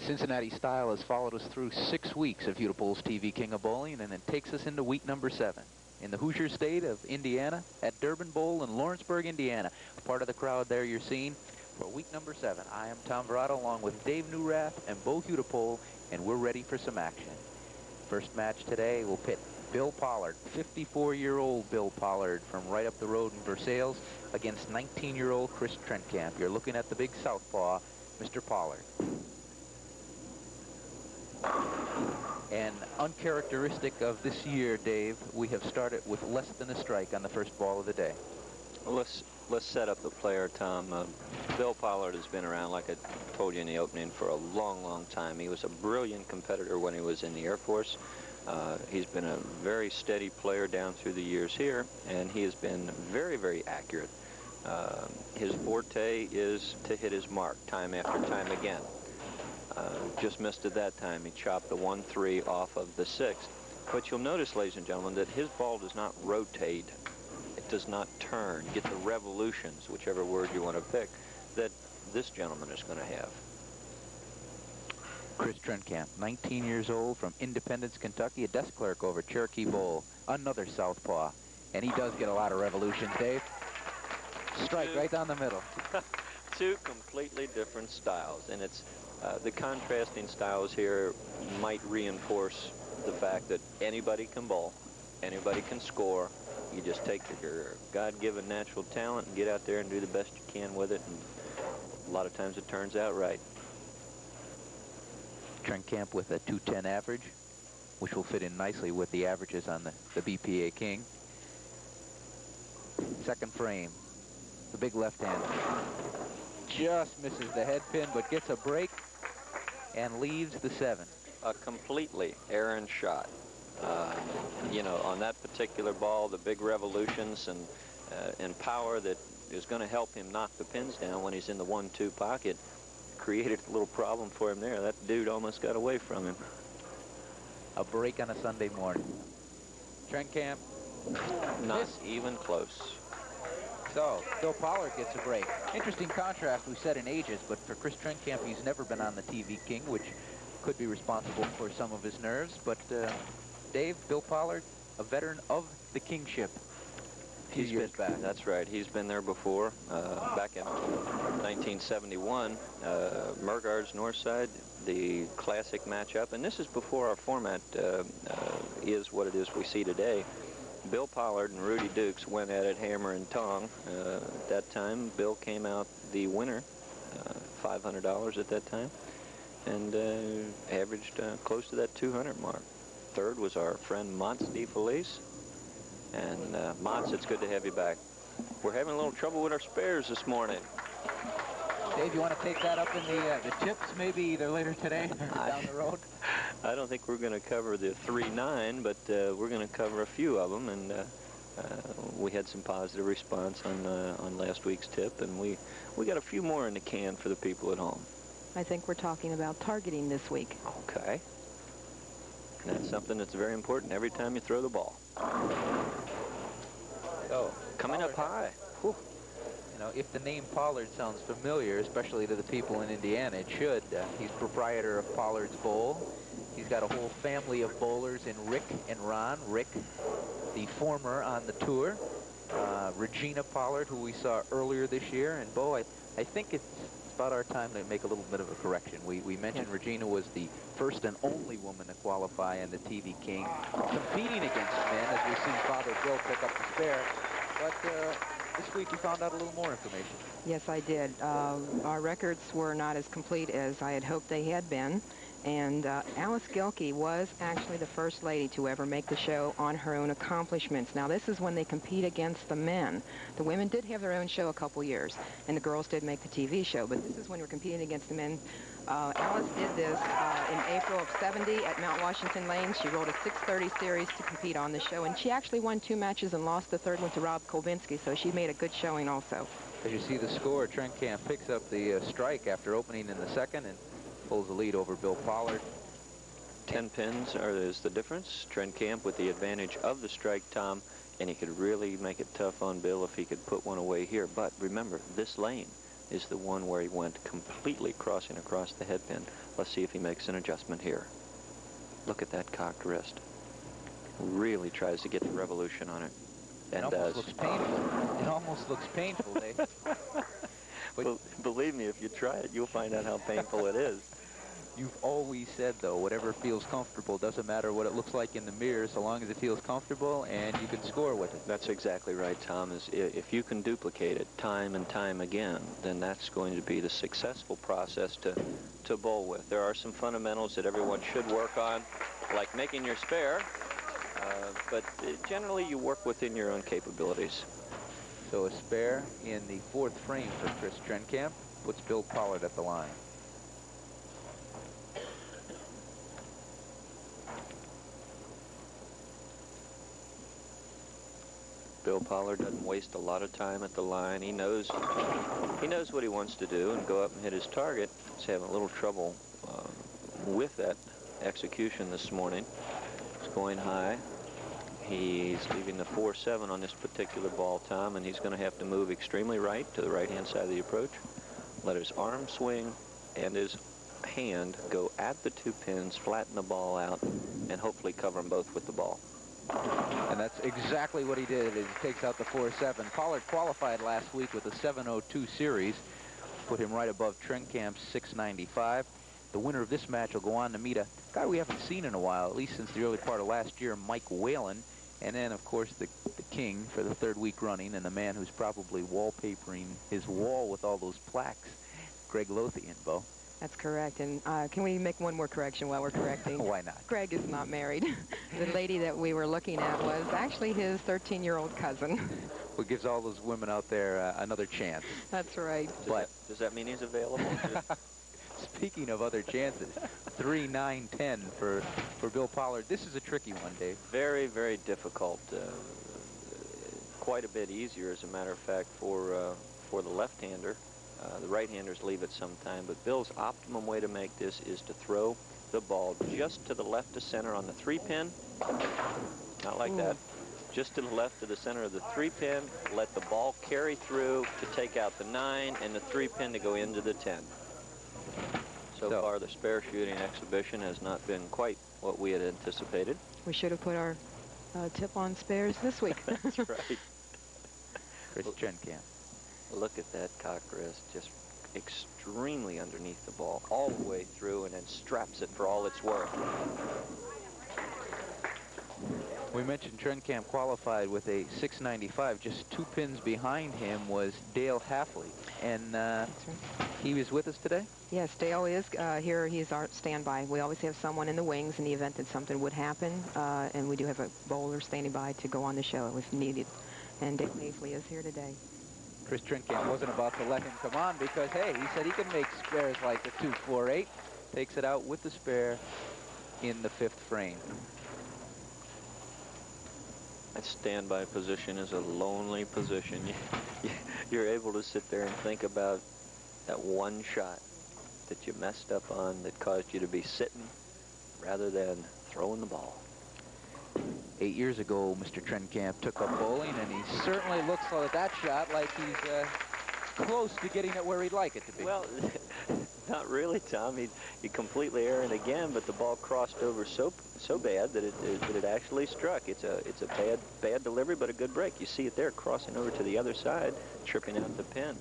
Cincinnati Style has followed us through 6 weeks of Hudepohl's TV King of Bowling, and then takes us into week number 7 in the Hoosier state of Indiana at Durbin Bowl in Lawrenceburg, Indiana. Part of the crowd there you're seeing for week number 7. I am Tom Verrado along with Dave Newrath and Bo Hudepohl, and we're ready for some action. First match today will pit Bill Pollard, 54-year-old Bill Pollard from right up the road in Versailles, against 19-year-old Chris Trenkamp. You're looking at the big southpaw, Mr. Pollard. And uncharacteristic of this year, Dave, we have started with less than a strike on the first ball of the day. Well, let's set up the player, Tom. Bill Pollard has been around, like I told you in the opening, for a long, long time. He was a brilliant competitor when he was in the Air Force. He's been a very steady player down through the years here, and he has been very, very accurate. His forte is to hit his mark time after time again. Just missed it that time. He chopped the 1-3 off of the 6th. But you'll notice, ladies and gentlemen, that his ball does not rotate. It does not turn, get the revolutions, whichever word you want to pick, that this gentleman is going to have. Chris Trenkamp, 19 years old, from Independence, Kentucky, a desk clerk over at Cherokee Bowl, another southpaw. And he does get a lot of revolutions, Dave. Strike right down the middle. Two completely different styles, and it's the contrasting styles here might reinforce the fact that anybody can bowl, anybody can score. You just take your God-given natural talent and get out there and do the best you can with it, and a lot of times it turns out right. Trenkamp with a 210 average, which will fit in nicely with the averages on the BPA King. Second frame, the big left hand. Just misses the head pin, but gets a break and leaves the 7. A completely errant shot. You know, on that particular ball, the big revolutions and power that is going to help him knock the pins down when he's in the 1-2 pocket created a little problem for him there. That dude almost got away from him. A break on a Sunday morning. Trenkamp. Not even close. So, Bill Pollard gets a break. Interesting contrast we said in ages, but for Chris Trenkamp, he's never been on the TV King, which could be responsible for some of his nerves. But, Dave, Bill Pollard, a veteran of the kingship. He's been back. That's right. He's been there before. Back in 1971, Mergard's Northside, the classic matchup. And this is before our format is what it is we see today. Bill Pollard and Rudy Dukes went at it hammer and tong. At that time, Bill came out the winner, $500 at that time, and averaged close to that 200 mark. Third was our friend Montz DeFelice. And Montz, it's good to have you back. We're having a little trouble with our spares this morning. Dave, you want to take that up in the tips maybe either later today or down the road? I don't think we're going to cover the 3-9, but we're going to cover a few of them, and we had some positive response on last week's tip, and we got a few more in the can for the people at home. I think we're talking about targeting this week. Okay. And that's something that's very important every time you throw the ball. Oh, coming Pollard up high. Whew. You know, if the name Pollard sounds familiar, especially to the people in Indiana, it should. He's proprietor of Pollard's Bowl. He's got a whole family of bowlers in Rick and Ron. Rick, the former on the tour. Regina Pollard, who we saw earlier this year. And Bo, I think it's about our time to make a little bit of a correction. We mentioned Regina was the first and only woman to qualify in the TV King, competing against men, as we've seen Father Bill pick up the spare. But this week you found out a little more information. Yes, I did. Our records were not as complete as I had hoped they had been. And Alice Gilkey was actually the first lady to ever make the show on her own accomplishments. Now, this is when they compete against the men. The women did have their own show a couple years, and the girls did make the TV show. But this is when we're competing against the men. Alice did this in April of '70 at Mount Washington Lanes. She rode a 630 series to compete on the show, and she actually won 2 matches and lost the third one to Rob Kolbinski, so she made a good showing also. As you see the score, Trenkamp picks up the strike after opening in the second and pulls the lead over Bill Pollard. 10 pins is the difference. Trenkamp with the advantage of the strike, Tom, and he could really make it tough on Bill if he could put one away here. But remember, this lane, is the one where he went completely crossing across the head pin. Let's see if he makes an adjustment here. Look at that cocked wrist. Really tries to get the revolution on it. And it almost looks painful. It almost looks painful, Dave. But believe me, if you try it, you'll find out how painful it is. You've always said, though, whatever feels comfortable, doesn't matter what it looks like in the mirror, so long as it feels comfortable and you can score with it. That's exactly right, Tom. If you can duplicate it time and time again, then that's going to be the successful process to bowl with. There are some fundamentals that everyone should work on, like making your spare, but generally you work within your own capabilities. So a spare in the 4th frame for Chris Trenkamp puts Bill Pollard at the line. Bill Pollard doesn't waste a lot of time at the line. He knows what he wants to do and go up and hit his target. He's having a little trouble with that execution this morning. He's going high. He's leaving the 4-7 on this particular ball, Tom, and he's going to have to move extremely right to the right-hand side of the approach. Let his arm swing and his hand go at the 2 pins, flatten the ball out, and hopefully cover them both with the ball. And that's exactly what he did. He takes out the 4-7. Pollard qualified last week with a 702 series. Put him right above Trenkamp's 695. The winner of this match will go on to meet a guy we haven't seen in a while, at least since the early part of last year, Mike Whalen. And then, of course, the king for the 3rd week running, and the man who's probably wallpapering his wall with all those plaques, Greg Lothian, Bo. That's correct. And can we make one more correction while we're correcting? Why not? Greg is not married. The lady that we were looking at was actually his 13-year-old cousin. What gives all those women out there another chance. That's right. Does that mean he's available? Speaking of other chances, 3, 9, 10 for Bill Pollard. This is a tricky one, Dave. Very, very difficult. Quite a bit easier, as a matter of fact, for the left-hander. The right-handers leave it sometime, but Bill's optimum way to make this is to throw the ball just to the left of center on the 3-pin. Not like that. Just to the left of the center of the 3-pin. Let the ball carry through to take out the 9 and the 3-pin to go into the 10. So far, the spare shooting exhibition has not been quite what we had anticipated. We should have put our tip on spares this week. That's right. Chris Trenkamp. Look at that cock wrist, just extremely underneath the ball, all the way through, and then straps it for all it's worth. We mentioned Trenkamp qualified with a 695. Just 2 pins behind him was Dale Hafley. And he was with us today? Yes, Dale is here. He's our standby. We always have someone in the wings in the event that something would happen. And we do have a bowler standing by to go on the show if needed. And Dale Hafley is here today. Chris Trenkamp wasn't about to let him come on because, hey, he said he can make spares like the 2-4-8. Takes it out with the spare in the 5th frame. That standby position is a lonely position. You're able to sit there and think about that one shot that you messed up on that caused you to be sitting rather than throwing the ball. 8 years ago, Mr. Trenkamp took up bowling, and he certainly looks like that shot like he's close to getting it where he'd like it to be. Well, not really, Tom. He completely erred again, but the ball crossed over so bad that it actually struck. It's a bad delivery, but a good break. You see it there, crossing over to the other side, tripping out the pin.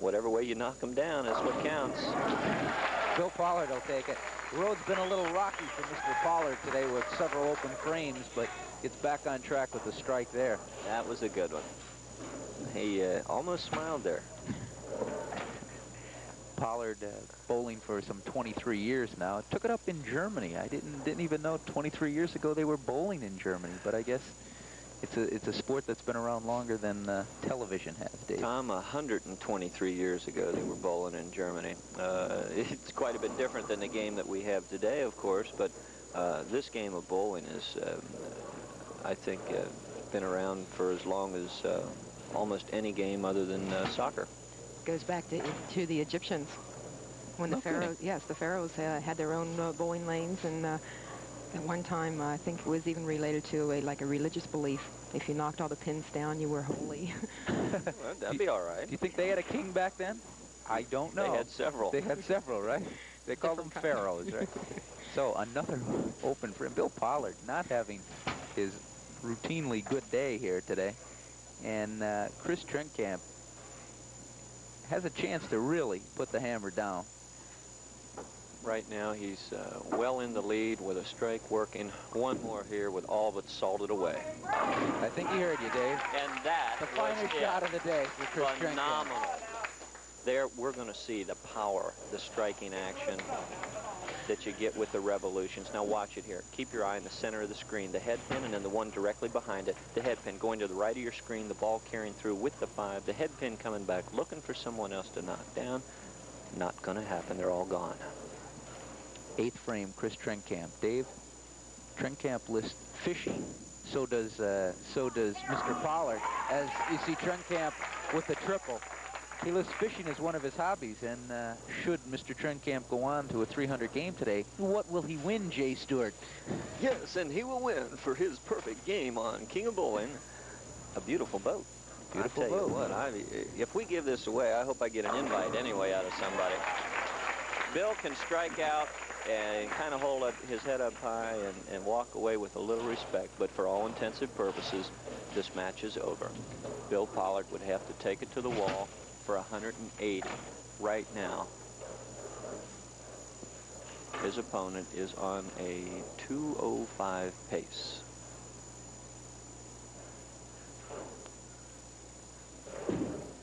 Whatever way you knock them down is what counts. Bill Pollard will take it. The road's been a little rocky for Mr. Pollard today with several open frames, but gets back on track with the strike there. That was a good one. He almost smiled there. Pollard bowling for some 23 years now. Took it up in Germany. I didn't even know 23 years ago they were bowling in Germany, but I guess it's a sport that's been around longer than television has, Dave. Tom, 123 years ago they were bowling in Germany. It's quite a bit different than the game that we have today, of course, but this game of bowling is, I think, been around for as long as almost any game other than soccer. Goes back to the Egyptians when the pharaohs. Yes, the pharaohs had their own bowling lanes, and at one time I think it was even related to a religious belief. If you knocked all the pins down, you were holy. Well, that'd be all right. Do you think they had a king back then? I don't know. They had several. They had several, right? They called them pharaohs, right? So another open for him. Bill Pollard not having his routinely good day here today. And Chris Trenkamp has a chance to really put the hammer down. Right now, he's well in the lead with a strike working. One more here with all but salted away. I think he heard you, Dave. And that the finest shot of the day for Chris phenomenal. Trenkamp. There, we're going to see the power, the striking action that you get with the revolutions. Now watch it here. Keep your eye in the center of the screen. The head pin and then the one directly behind it. The head pin going to the right of your screen. The ball carrying through with the 5. The head pin coming back, looking for someone else to knock down. Not going to happen. They're all gone. 8th frame, Chris Trenkamp. Dave, Trenkamp lists fishing. So does Mr. Pollard. As you see Trenkamp with the triple. He lists fishing as one of his hobbies, and should Mr. Trenkamp go on to a 300 game today, what will he win, Jay Stewart? Yes, and he will win for his perfect game on King of Bowling. A beautiful boat. Beautiful I tell boat. you what, if we give this away, I hope I get an invite anyway out of somebody. Bill can strike out and kind of hold up his head up high and walk away with a little respect, but for all intensive purposes, this match is over. Bill Pollard would have to take it to the wall for 180 right now. His opponent is on a 2:05 pace.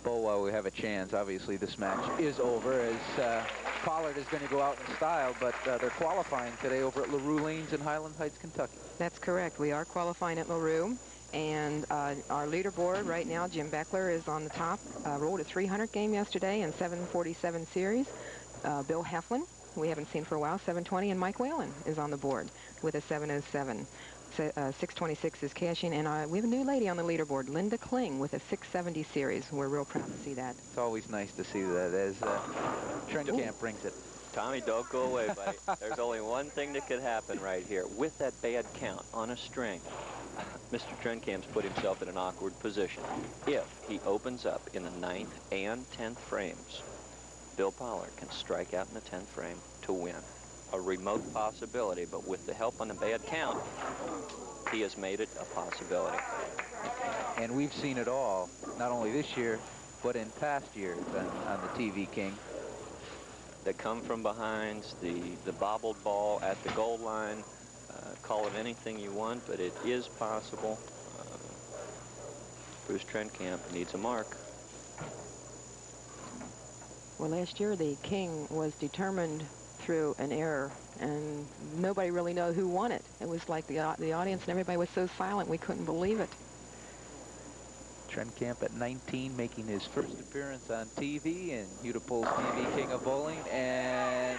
Bo, while we have a chance, obviously this match is over as Pollard is going to go out in style, but they're qualifying today over at LaRue Lanes in Highland Heights, Kentucky. That's correct. We are qualifying at LaRue. And our leaderboard right now, Jim Beckler is on the top. Rolled a 300 game yesterday in 747 series. Bill Heflin, who we haven't seen for a while, 720. And Mike Whalen is on the board with a 707. 626 is cashing. And we have a new lady on the leaderboard, Linda Kling, with a 670 series. We're real proud to see that. It's always nice to see that as Trenkamp brings it. Tommy, don't go away, buddy. There's only one thing that could happen right here. With that bad count on a string, Mr. Trenkamp's put himself in an awkward position. If he opens up in the 9th and 10th frames, Bill Pollard can strike out in the 10th frame to win. A remote possibility, but with the help on the bad count, he has made it a possibility. And we've seen it all, not only this year, but in past years on the TV King. That come from behinds, the bobbled ball at the goal line. Call it anything you want, but it is possible. Bruce Trenkamp needs a mark. Well, last year the King was determined through an error, and nobody really knew who won it. It was like the audience and everybody was so silent we couldn't believe it. Trenkamp at 19, making his first appearance on TV in Hudepohl's TV King of Bowling, and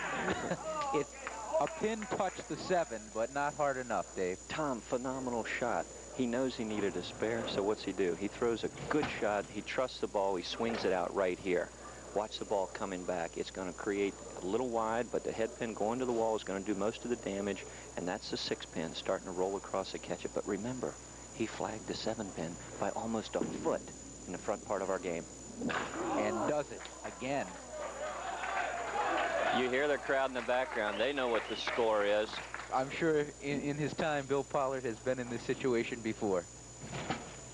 a pin touched the 7, but not hard enough, Dave. Tom, phenomenal shot. He knows he needed a spare, so what's he do? He throws a good shot. He trusts the ball. He swings it out right here. Watch the ball coming back. It's going to create a little wide, but the head pin going to the wall is going to do most of the damage, and that's the 6 pin starting to roll across to catch it. But remember, he flagged the 7 pin by almost a foot in the front part of our game. And does it again. You hear the crowd in the background. They know what the score is. I'm sure in his time, Bill Pollard has been in this situation before.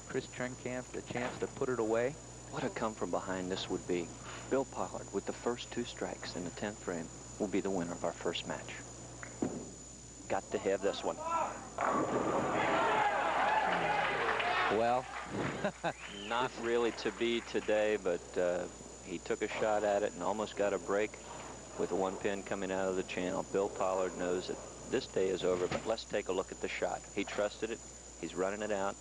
Chris Trenkamp, the chance to put it away. What a come from behind this would be. Bill Pollard, with the first 2 strikes in the 10th frame, will be the winner of our first match. Got to have this one. Well, not really to be today, but he took a shot at it and almost got a break with the 1 pin coming out of the channel. Bill Pollard knows that this day is over, but let's take a look at the shot. He trusted it. He's running it out.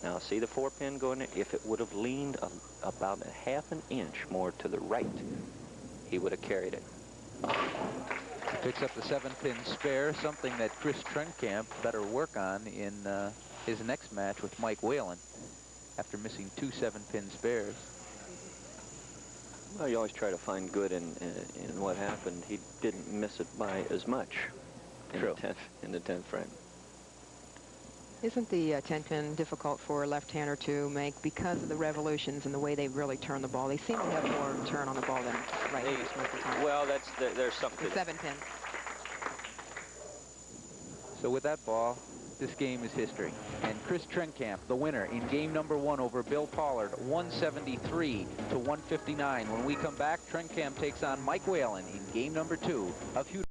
Now, see the 4 pin going there? If it would have leaned about a half an inch more to the right, he would have carried it. He picks up the 7 pin spare, something that Chris Trenkamp better work on in his next match with Mike Whalen after missing 2 7 pin spares. Well, you always try to find good in what happened. He didn't miss it by as much in True. In the 10th frame. Isn't the 10-pin difficult for a left-hander to make because of the revolutions and the way they really turn the ball? They seem to have more turn on the ball than right-handers most of the time. Well, there's something. The 7-pin. So with that ball, this game is history. And Chris Trenkamp, the winner in game number 1 over Bill Pollard, 173 to 159. When we come back, Trenkamp takes on Mike Whalen in game number 2 of Hudepohl.